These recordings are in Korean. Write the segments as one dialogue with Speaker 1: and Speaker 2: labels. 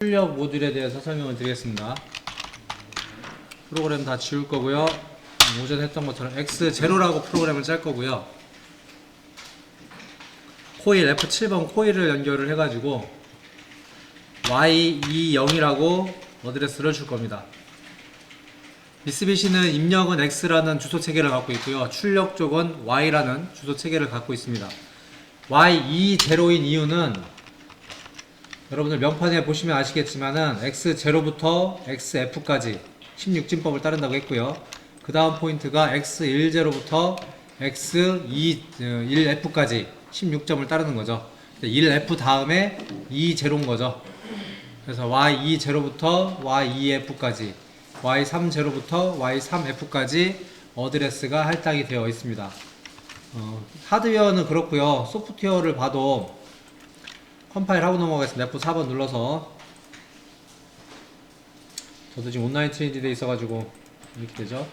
Speaker 1: 출력 모듈에 대해서 설명을 드리겠습니다. 프로그램 다 지울 거고요. 오전에 했던 것처럼 X0라고 프로그램을 짤 거고요. 코일 F7번 코일을 연결을 해가지고 Y20이라고 어드레스를 줄 겁니다. 미쓰비시는 입력은 X라는 주소 체계를 갖고 있고요. 출력 쪽은 Y라는 주소 체계를 갖고 있습니다. Y20인 이유는 여러분들 명판에 보시면 아시겠지만은 X0부터 XF까지 16진법을 따른다고 했고요. 그 다음 포인트가 X10부터 X21F까지 16점을 따르는 거죠. 1F 다음에 20인 거죠. 그래서 Y20부터 Y2F까지, Y30부터 Y3F까지 어드레스가 할당이 되어 있습니다. 하드웨어는 그렇고요. 소프트웨어를 봐도 컴파일 하고 넘어가겠습니다. F4번 눌러서. 저도 지금 온라인 트레이닝 돼 있어가지고 이렇게 되죠.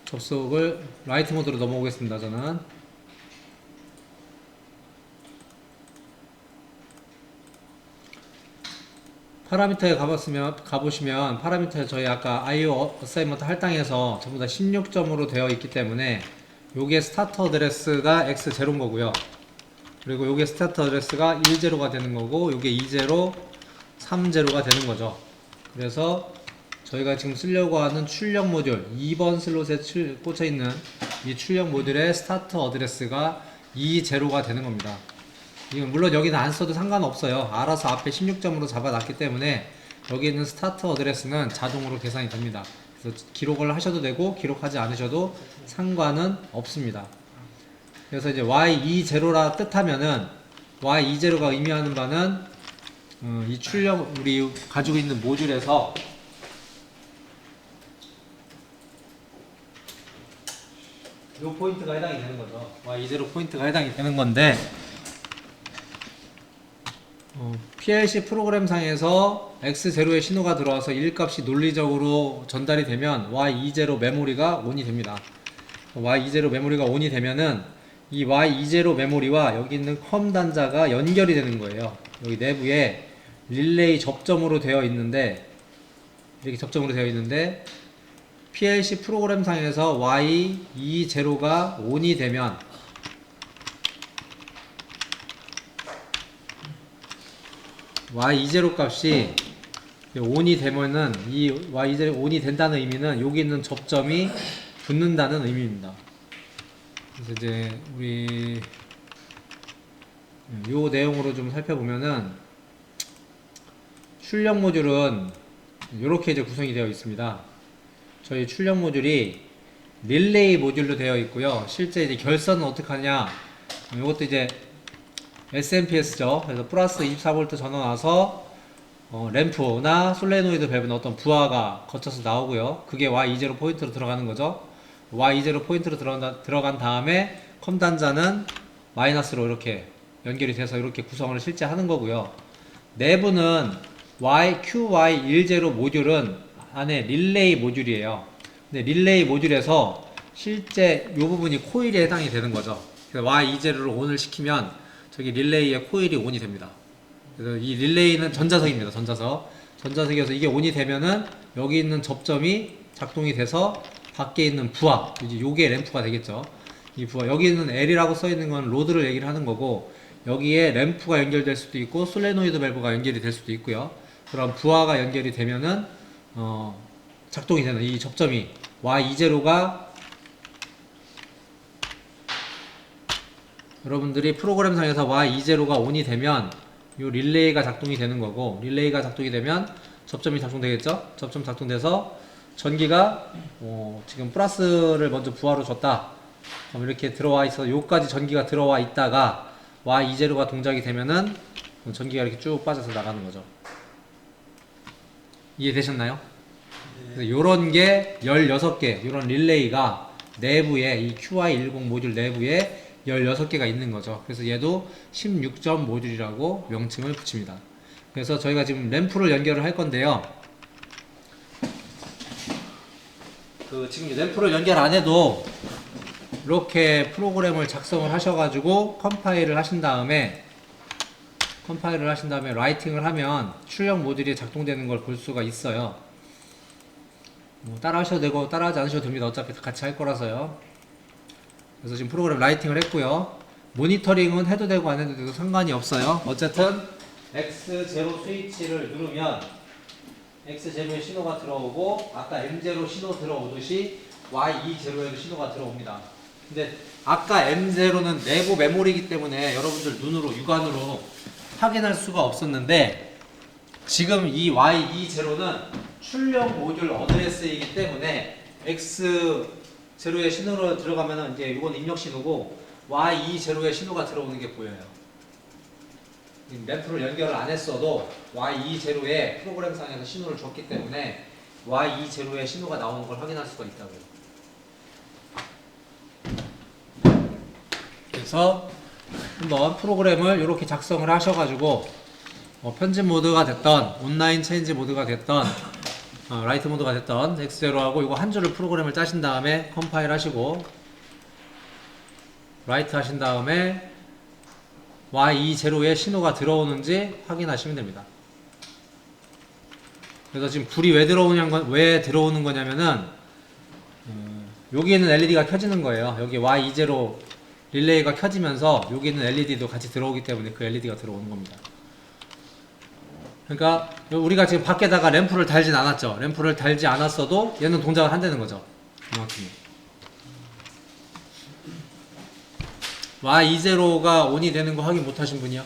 Speaker 1: 접속을 라이트 모드로 넘어오겠습니다. 저는 파라미터에 가보시면 파라미터에 저희 아까 IO 어사이먼트 할당해서 전부 다 16점으로 되어 있기 때문에 요게 스타트 어드레스가 X0인 거고요. 그리고 요게 스타트 어드레스가 10가 되는 거고 요게 20, 30가 되는 거죠. 그래서 저희가 지금 쓰려고 하는 출력 모듈 2번 슬롯에 꽂혀 있는 이 출력 모듈의 스타트 어드레스가 20가 되는 겁니다. 이건 물론 여기는 안 써도 상관없어요. 알아서 앞에 16점으로 잡아놨기 때문에 여기 있는 스타트 어드레스는 자동으로 계산이 됩니다. 그래서 기록을 하셔도 되고 기록하지 않으셔도 상관은 없습니다. 그래서 이제 Y20라 뜻하면은 Y20가 의미하는 바는 이 출력 우리 가지고 있는 모듈에서 이 포인트가 해당이 되는 거죠. Y20 포인트가 해당이 되는 건데 PLC 프로그램 상에서 X0의 신호가 들어와서 1값이 논리적으로 전달이 되면 Y20 메모리가 ON이 됩니다. Y20 메모리가 ON이 되면은 이 Y20 메모리와 여기 있는 컴 단자가 연결이 되는 거예요. 여기 내부에 릴레이 접점으로 되어 있는데 이렇게 접점으로 되어 있는데 PLC 프로그램 상에서 Y20가 ON이 되면 Y20 값이 ON이 되면은 이 Y20 ON이 된다는 의미는 여기 있는 접점이 붙는다는 의미입니다. 그래서 이제 우리 요 내용으로 좀 살펴보면은 출력 모듈은 이렇게 이제 구성이 되어 있습니다. 저희 출력 모듈이 릴레이 모듈로 되어 있고요. 실제 이제 결선은 어떻게 하냐? 이것도 이제 SMPS죠. 그래서 플러스 24V 전원 와서 램프나 솔레노이드 밸브나 어떤 부하가 거쳐서 나오고요. 그게 Y20 포인트로 들어가는 거죠. Y20 포인트로 들어간 다음에 컴 단자는 마이너스로 이렇게 연결이 돼서 이렇게 구성을 실제 하는 거고요. 내부는 QY10 모듈은 안에 릴레이 모듈이에요. 근데 릴레이 모듈에서 실제 이 부분이 코일에 해당이 되는 거죠. 그래서 Y20를 ON을 시키면 저기 릴레이의 코일이 ON이 됩니다. 그래서 이 릴레이는 전자석입니다. 전자석이어서 이게 ON이 되면은 여기 있는 접점이 작동이 돼서 밖에 있는 부하, 이제 요게 램프가 되겠죠. 이 부하, 여기 있는 L이라고 써 있는 건 로드를 얘기를 하는 거고, 여기에 램프가 연결될 수도 있고, 솔레노이드 밸브가 연결이 될 수도 있고요. 그럼 부하가 연결이 되면은, 작동이 되는 이 접점이 Y20가 여러분들이 프로그램상에서 Y20가 ON이 되면, 요 릴레이가 작동이 되는 거고, 릴레이가 작동이 되면 접점이 작동되겠죠? 접점 작동돼서 전기가 지금 플러스를 먼저 부하로 줬다. 그럼 이렇게 들어와 있어 요까지 전기가 들어와 있다가 Y20가 동작이 되면은 전기가 이렇게 쭉 빠져서 나가는 거죠. 이해되셨나요? 네. 요런 게 16개, 요런 릴레이가 내부에 이 QI10 모듈 내부에 16개가 있는 거죠. 그래서 얘도 16점 모듈이라고 명칭을 붙입니다. 그래서 저희가 지금 램프를 연결을 할 건데요. 지금 램프를 연결 안 해도 이렇게 프로그램을 작성을 하셔가지고 컴파일을 하신 다음에 컴파일을 하신 다음에 라이팅을 하면 출력 모듈이 작동되는 걸 볼 수가 있어요. 뭐 따라 하셔도 되고 따라 하지 않으셔도 됩니다. 어차피 같이 할 거라서요. 그래서 지금 프로그램 라이팅을 했고요. 모니터링은 해도 되고 안 해도 되고 상관이 없어요. 어쨌든 X0 스위치를 누르면 X0에 신호가 들어오고 아까 M0 신호 들어오듯이 Y20에도 신호가 들어옵니다. 근데 아까 M0는 내부 메모리이기 때문에 여러분들 눈으로 육안으로 확인할 수가 없었는데 지금 이 Y20는 출력 모듈 어드레스이기 때문에 X0에 신호로 들어가면은 이제 이건 입력 신호고 Y20에 신호가 들어오는 게 보여요. 램프를 연결을 안 했어도 Y20에 프로그램상에서 신호를 줬기 때문에 Y20에 신호가 나오는 걸 확인할 수가 있다고요. 그래서 한번 프로그램을 이렇게 작성을 하셔가지고 편집 모드가 됐던 온라인 체인지 모드가 됐던 라이트 모드가 됐던 X0하고 이거 한 줄을 프로그램을 짜신 다음에 컴파일 하시고 라이트 하신 다음에 Y20에 신호가 들어오는지 확인하시면 됩니다. 그래서 지금 불이 왜 들어오는 거냐면은 여기에는 LED가 켜지는 거예요. 여기 Y20 릴레이가 켜지면서 여기는 LED도 같이 들어오기 때문에 그 LED가 들어오는 겁니다. 그러니까 우리가 지금 밖에다가 램프를 달진 않았죠. 램프를 달지 않았어도 얘는 동작을 한다는 거죠. 이만큼. Y20가 온이 되는 거 확인 못 하신 분이요?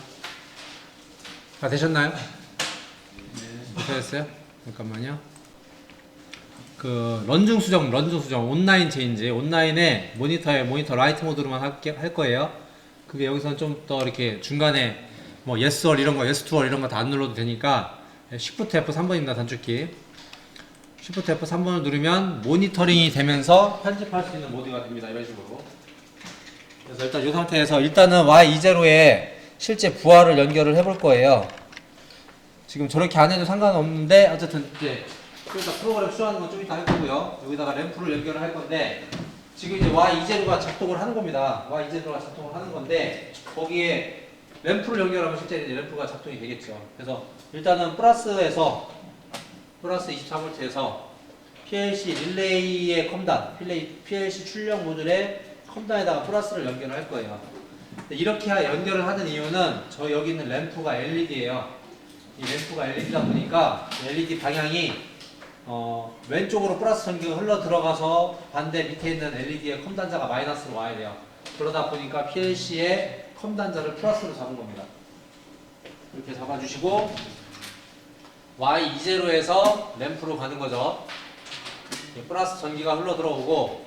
Speaker 1: 다 되셨나요? 네. 되셨어요? 잠깐만요. 그 런중 수정 온라인 체인지 온라인에 모니터 라이트 모드로만 할 거예요. 그게 여기서는 좀 더 이렇게 중간에 뭐 yes all 이런 거 yes to all 이런 거 다 안 눌러도 되니까 Shift F3번입니다. 단축키 Shift F3번을 누르면 모니터링이 되면서 편집할 수 있는 모드가 됩니다. 이런 식으로. 그래서 일단 이 상태에서 일단은 Y20에 실제 부하를 연결을 해볼 거예요. 지금 저렇게 안 해도 상관없는데 어쨌든 이제 일단 프로그램 수정하는 건 좀 이따 할 거고요. 여기다가 램프를 연결을 할 건데 지금 이제 Y20가 작동을 하는 겁니다. Y20가 작동을 하는 건데 거기에 램프를 연결하면 실제 이제 램프가 작동이 되겠죠. 그래서 일단은 플러스 24V에서 PLC 릴레이의 컴단, PLC 출력 모듈의 컴단에다가 플러스를 연결을 할 거예요. 이렇게 연결을 하는 이유는 저 여기 있는 램프가 LED예요. 이 램프가 LED다 보니까 LED 방향이 왼쪽으로 플러스 전기가 흘러 들어가서 반대 밑에 있는 LED의 컴단자가 마이너스로 와야 돼요. 그러다 보니까 PLC의 컴단자를 플러스로 잡은 겁니다. 이렇게 잡아주시고 Y20에서 램프로 가는 거죠. 플러스 전기가 흘러 들어오고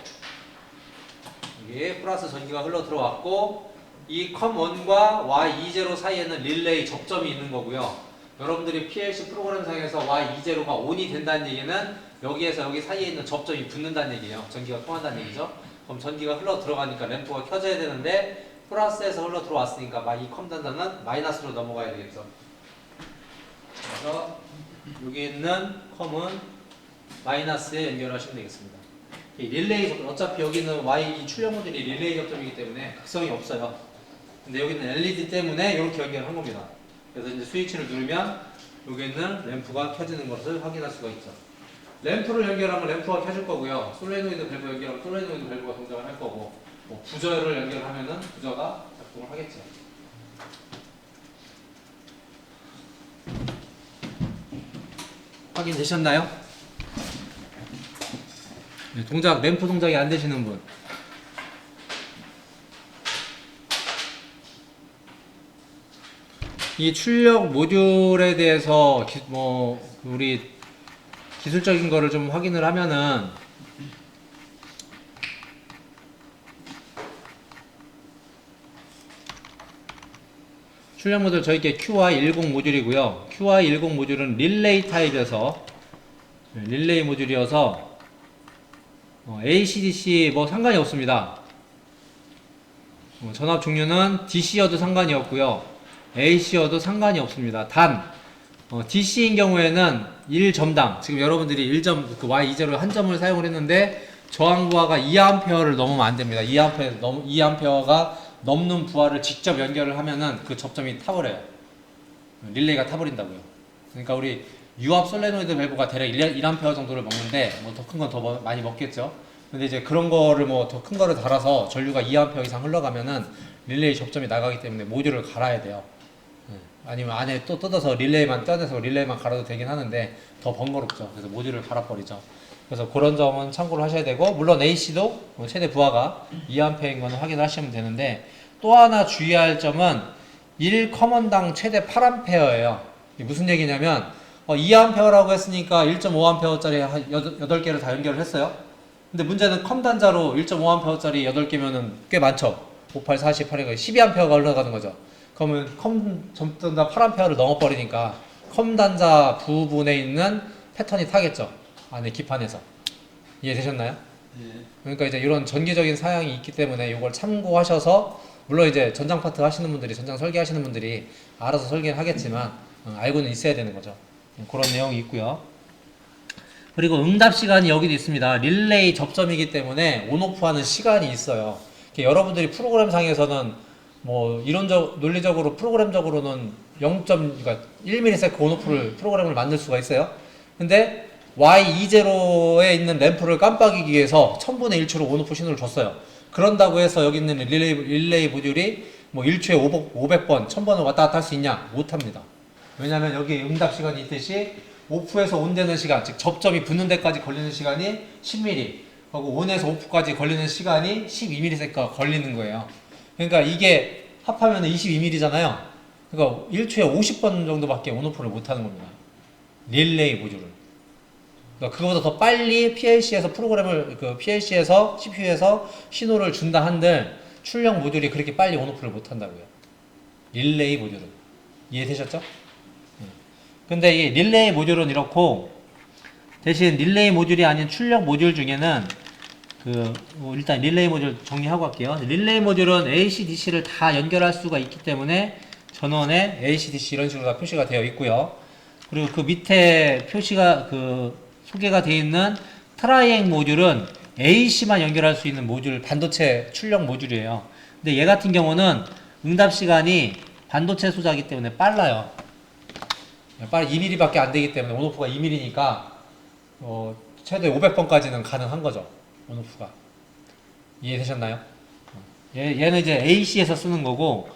Speaker 1: 여기 플러스 전기가 흘러 들어왔고 이 컴1과 Y20 사이에는 릴레이 접점이 있는 거고요. 여러분들이 PLC 프로그램상에서 Y20가 ON이 된다는 얘기는 여기에서 여기 사이에 있는 접점이 붙는다는 얘기예요. 전기가 통한다는 얘기죠. 그럼 전기가 흘러 들어가니까 램프가 켜져야 되는데 플러스에서 흘러 들어왔으니까 이 컴 단자는 마이너스로 넘어가야 되겠죠. 그래서 여기 있는 컴은 마이너스에 연결하시면 되겠습니다. 이 릴레이 접점, 어차피 여기는 Y 출력 모듈이 릴레이 접점이기 때문에 극성이 없어요. 근데 여기는 LED 때문에 이렇게 연결한 겁니다. 그래서 이제 스위치를 누르면 여기는 램프가 켜지는 것을 확인할 수가 있죠. 램프를 연결하면 램프가 켜질 거고요. 솔레노이드 밸브 연결하면 솔레노이드 밸브가 동작을 할 거고, 뭐 부저를 연결하면은 부저가 작동을 하겠죠. 확인되셨나요? 네, 램프 동작이 안 되시는 분. 이 출력 모듈에 대해서 우리 기술적인 거를 좀 확인을 하면은 출력 모듈 저희께 QI10 모듈이고요. QI10 모듈은 릴레이 타입에서 릴레이 모듈이어서 AC/DC 뭐 상관이 없습니다. 전압 종류는 DC여도 상관이 없고요. AC여도 상관이 없습니다. 단 DC인 경우에는 1점당 지금 여러분들이 1점 그 Y20 한 점을 사용을 했는데 저항 부하가 2A를 넘으면 안 됩니다. 2A가 넘는 부하를 직접 연결을 하면은 그 접점이 타버려요. 릴레이가 타버린다고요. 그러니까 우리 유압 솔레노이드 밸브가 대략 1A 정도를 먹는데 뭐 더 큰 건 더 많이 먹겠죠. 근데 이제 그런 거를 뭐 더 큰 거를 달아서 전류가 2A 이상 흘러가면은 릴레이 접점이 나가기 때문에 모듈을 갈아야 돼요. 아니면 안에 또 뜯어서 릴레이만 떼내서 릴레이만 갈아도 되긴 하는데 더 번거롭죠. 그래서 모듈을 갈아버리죠. 그래서 그런 점은 참고를 하셔야 되고, 물론 AC도 최대 부하가 2A인 거는 확인하시면 되는데, 또 하나 주의할 점은 1커먼당 최대 8A예요. 이게 무슨 얘기냐면 2A라고 했으니까 1.5A짜리 8개를 다 연결을 했어요. 근데 문제는 컴 단자로 1.5A짜리 8개면은 꽤 많죠. 58, 48이 12A가 흘러가는 거죠. 그러면 컴 전단 8A를 넘어버리니까 컴 단자 부분에 있는 패턴이 타겠죠. 안에 기판에서. 이해되셨나요?
Speaker 2: 네.
Speaker 1: 그러니까 이제 이런 전기적인 사양이 있기 때문에 이걸 참고하셔서, 물론 이제 전장 파트 하시는 분들이, 전장 설계하시는 분들이 알아서 설계를 하겠지만 알고는 있어야 되는 거죠. 그런 내용이 있고요. 그리고 응답 시간이 여기도 있습니다. 릴레이 접점이기 때문에 온오프 하는 시간이 있어요. 여러분들이 프로그램 상에서는 뭐 논리적으로 프로그램적으로는 0.그러니까 1ms 온오프를 프로그램을 만들 수가 있어요. 근데 Y20에 있는 램프를 깜빡이기 위해서 1000분의 1초로 온오프 신호를 줬어요. 그런다고 해서 여기 있는 릴레이 모듈이 뭐 1초에 500번, 1000번을 왔다 갔다 할 수 있냐? 못합니다. 왜냐면 여기 응답 시간이 있듯이 오프에서 온 되는 시간, 즉 접점이 붙는 데까지 걸리는 시간이 10mm, 그리고 온에서 오프까지 걸리는 시간이 12ms가 걸리는 거예요. 그러니까 이게 합하면 22mm잖아요. 그러니까 1초에 50번 정도밖에 온오프를 못하는 겁니다. 릴레이 모듈은. 그러니까 그거보다 더 빨리 PLC에서 PLC에서 CPU에서 신호를 준다 한들 출력 모듈이 그렇게 빨리 온오프를 못한다고요. 릴레이 모듈은. 이해되셨죠? 근데 이 릴레이 모듈은 이렇고, 대신 릴레이 모듈이 아닌 출력 모듈 중에는 일단 릴레이 모듈 정리하고 할게요. 릴레이 모듈은 AC/DC를 다 연결할 수가 있기 때문에 전원에 AC/DC 이런 식으로 다 표시가 되어 있고요. 그리고 그 밑에 표시가 소개가 되어 있는 트라이앵 모듈은 AC만 연결할 수 있는 모듈, 반도체 출력 모듈이에요. 근데 얘 같은 경우는 응답 시간이 반도체 소자이기 때문에 빨라요. 2mm밖에 안 되기 때문에 온오프가 2mm니까 최대 500번까지는 가능한 거죠. 온오프가. 이해되셨나요? 얘는 이제 AC에서 쓰는 거고,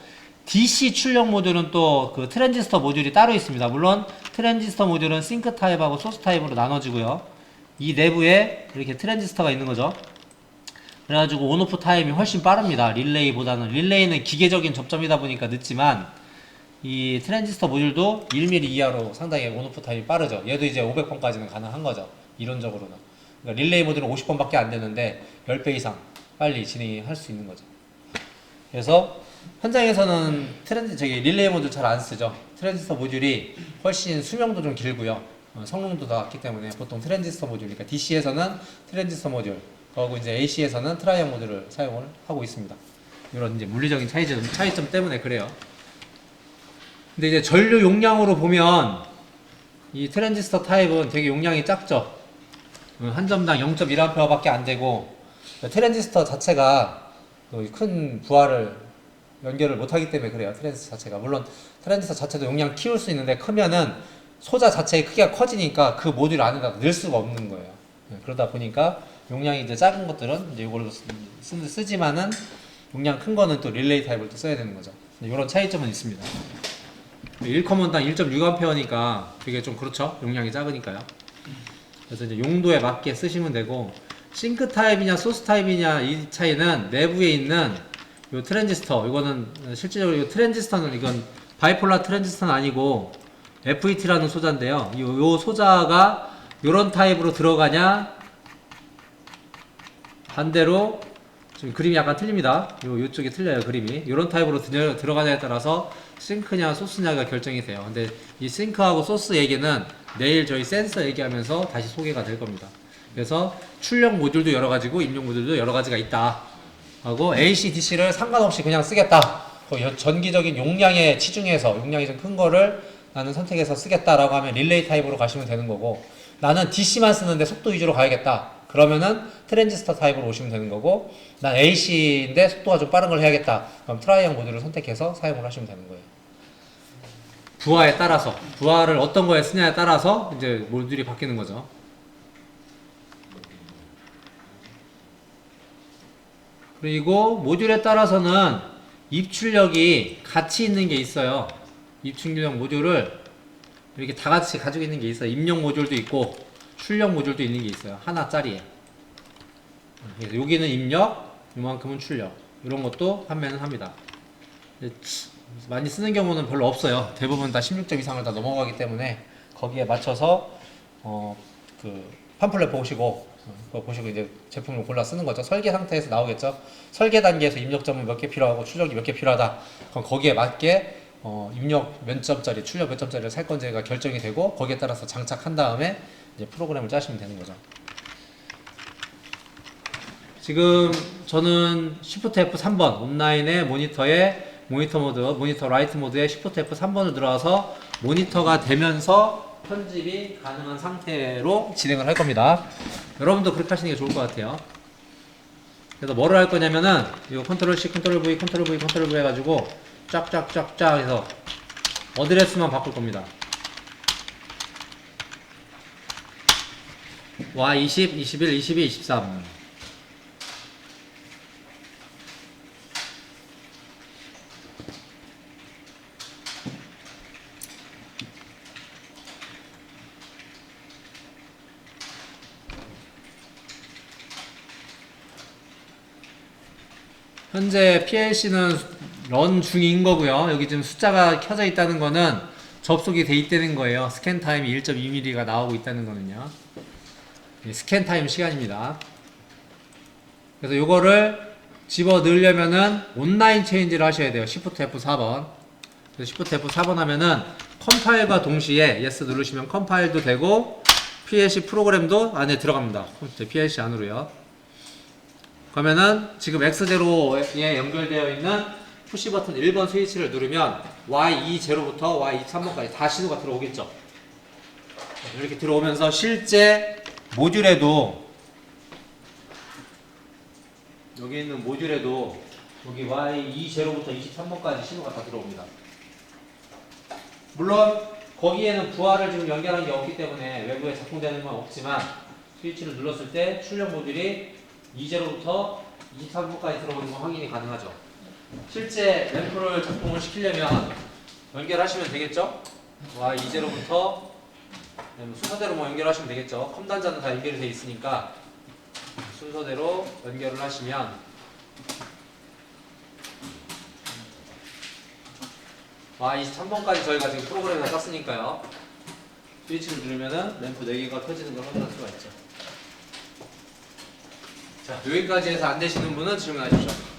Speaker 1: DC 출력 모듈은 또 그 트랜지스터 모듈이 따로 있습니다. 물론 트랜지스터 모듈은 싱크 타입하고 소스 타입으로 나눠지고요. 이 내부에 이렇게 트랜지스터가 있는 거죠. 그래가지고 온오프 타임이 훨씬 빠릅니다. 릴레이보다는. 릴레이는 기계적인 접점이다 보니까 늦지만, 이 트랜지스터 모듈도 1mm 이하로 상당히 온오프 타임이 빠르죠. 얘도 이제 500번까지는 가능한 거죠. 이론적으로는. 그러니까 릴레이 모듈은 50번밖에 안 되는데 10배 이상 빨리 진행할 수 있는 거죠. 그래서 현장에서는 릴레이 모듈 잘 안 쓰죠. 트랜지스터 모듈이 훨씬 수명도 좀 길고요. 성능도 더 낮기 때문에 보통 트랜지스터 모듈, 그러니까 DC에서는 트랜지스터 모듈, 그리고 이제 AC에서는 트라이앵 모듈을 사용을 하고 있습니다. 이런 이제 물리적인 차이점 때문에 그래요. 근데 이제 전류 용량으로 보면 이 트랜지스터 타입은 되게 용량이 작죠. 한 점당 0.1A 밖에 안 되고, 트랜지스터 자체가 큰 부하를 연결을 못하기 때문에 그래요. 트랜지스터 자체가. 물론 트랜지스터 자체도 용량 키울 수 있는데, 크면은 소자 자체의 크기가 커지니까 그 모듈 안에다 넣을 수가 없는 거예요. 그러다 보니까 용량이 이제 작은 것들은 이제 이걸로 쓰지만은 용량 큰 거는 또 릴레이 타입을 또 써야 되는 거죠. 이런 차이점은 있습니다. 1커먼당 1.6A니까 되게 좀 그렇죠. 용량이 작으니까요. 그래서 이제 용도에 맞게 쓰시면 되고, 싱크 타입이냐 소스 타입이냐 이 차이는 내부에 있는 요 트랜지스터, 이거는 실질적으로 이 트랜지스터는 이건 바이폴라 트랜지스터는 아니고 FET라는 소자인데요. 요 소자가 요런 타입으로 들어가냐, 반대로 지금 그림이 약간 틀립니다. 요쪽이 틀려요, 그림이. 요런 타입으로 들어가냐에 따라서 싱크냐 소스냐가 결정이 돼요. 근데 이 싱크하고 소스 얘기는 내일 저희 센서 얘기하면서 다시 소개가 될 겁니다. 그래서 출력 모듈도 여러 가지고 입력 모듈도 여러 가지가 있다 하고, AC, DC를 상관없이 그냥 쓰겠다, 전기적인 용량에 치중해서 용량이 좀 큰 거를 나는 선택해서 쓰겠다라고 하면 릴레이 타입으로 가시면 되는 거고, 나는 DC만 쓰는데 속도 위주로 가야겠다 그러면은 트랜지스터 타입으로 오시면 되는 거고, 난 AC인데 속도가 좀 빠른 걸 해야겠다 그럼 트라이앵 모듈을 선택해서 사용을 하시면 되는 거예요. 부하에 따라서 부하를 어떤 거에 쓰냐에 따라서 이제 모듈이 바뀌는 거죠. 그리고 모듈에 따라서는 입출력이 같이 있는 게 있어요. 입출력 모듈을 이렇게 다 같이 가지고 있는 게 있어요. 입력 모듈도 있고 출력 모듈도 있는 게 있어요. 하나짜리에. 그래서 여기는 입력, 이만큼은 출력. 이런 것도 판매는 합니다. 많이 쓰는 경우는 별로 없어요. 대부분 다 16점 이상을 다 넘어가기 때문에 거기에 맞춰서 그 팜플렛 보시고 그거 보시고 이제 제품을 골라 쓰는 거죠. 설계 상태에서 나오겠죠. 설계 단계에서 입력점은 몇 개 필요하고 출력이 몇 개 필요하다. 그럼 거기에 맞게 입력 몇 점짜리, 출력 몇 점짜리를 살 건지가 결정이 되고 거기에 따라서 장착한 다음에 이제 프로그램을 짜시면 되는 거죠. 지금 저는 Shift F3번 온라인의 모니터에 모니터 모드, 모니터 라이트 모드에 Shift F3번을 들어와서 모니터가 되면서 편집이 가능한 상태로 진행을 할 겁니다. 여러분도 그렇게 하시는 게 좋을 것 같아요. 그래서 뭐를 할 거냐면은 이거 컨트롤 C, 컨트롤 V, 컨트롤 V, 컨트롤 V 해가지고 쫙쫙쫙쫙 해서 어드레스만 바꿀 겁니다. Y20, 21, 22, 23. 현재 PLC는 런 중인 거고요. 여기 지금 숫자가 켜져 있다는 거는 접속이 돼 있다는 거예요. 스캔 타임이 1.2mm가 나오고 있다는 거는요. 스캔 타임 시간입니다. 그래서 요거를 집어 넣으려면은 온라인 체인지를 하셔야 돼요. Shift F4번. 그래서 Shift F4번 하면은 컴파일과 동시에 yes 누르시면 컴파일도 되고 PLC 프로그램도 안에 들어갑니다. PLC 안으로요. 그러면은 지금 X0에 연결되어 있는 푸시 버튼 1번 스위치를 누르면 Y20부터 Y23번까지 다 신호가 들어오겠죠. 이렇게 들어오면서 실제 모듈에도 여기 있는 모듈에도 여기 Y20부터 23번까지 신호가 다 들어옵니다. 물론 거기에는 부하를 지금 연결한 게 없기 때문에 외부에 작동되는 건 없지만 스위치를 눌렀을 때 출력 모듈이 20부터 23부까지 들어오는 건 확인이 가능하죠. 실제 램프를 작동을 시키려면 연결하시면 되겠죠? Y20부터 순서대로 뭐 연결하시면 되겠죠. 컴단자는 다 연결이 되어 있으니까 순서대로 연결을 하시면 Y23번까지 저희가 지금 프로그램을 다 땄으니까요. 스위치를 누르면은 램프 4개가 켜지는 걸 확인할 수가 있죠. 자, 여기까지 해서 안 되시는 분은 질문하십시오.